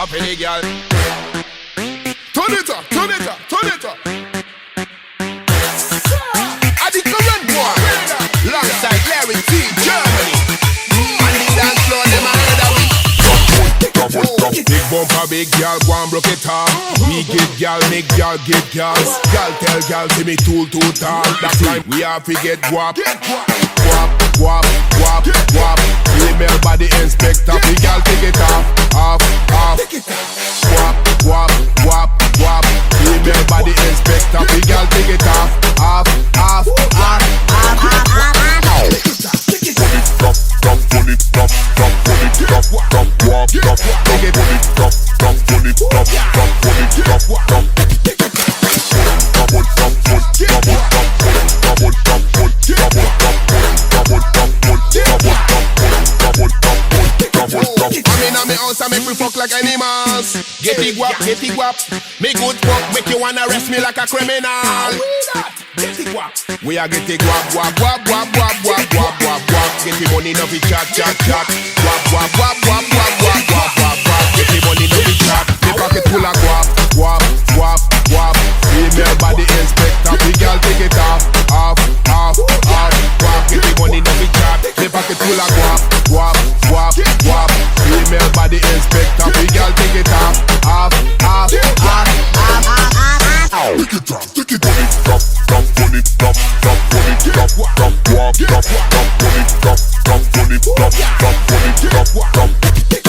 Happy the girl. Turn it up, turn it up, turn it up. I the current boy, alongside Larry T, Germany. And the dance floor, them a head of it. Big bumper, big girl, go and broke it off. Me get girl, make girl get girl. Girl tell girl, see me too tall. That's time we have to get guap. Guap, guap, guap, guap. Female body inspector, the girl take it off. Guap, guap, guap, guap. Female body inspector, the girl take it off. I'm in house, I make me fuck like animals. Get it guap, me good fuck, make you wanna arrest me like a criminal. We are get it guap, guap, guap, guap, guap, guap, guap, guap, guap. Get the money, no be chat, chat, chat. Guap, guap, guap, guap, guap, guap, guap, guap, guap. Get the money, no be chat. The pocket full of guap, guap, guap, guap. Female body inspector, the girl take it off. Guap. Get the money, no be chat. The pocket full of guap, guap, guap, guap. Female body inspector, the girl take it off. Take it off, take it off, drop, on it, drop, on it, drop, walk, drop, on it, drop, on it, drop, on it, drop.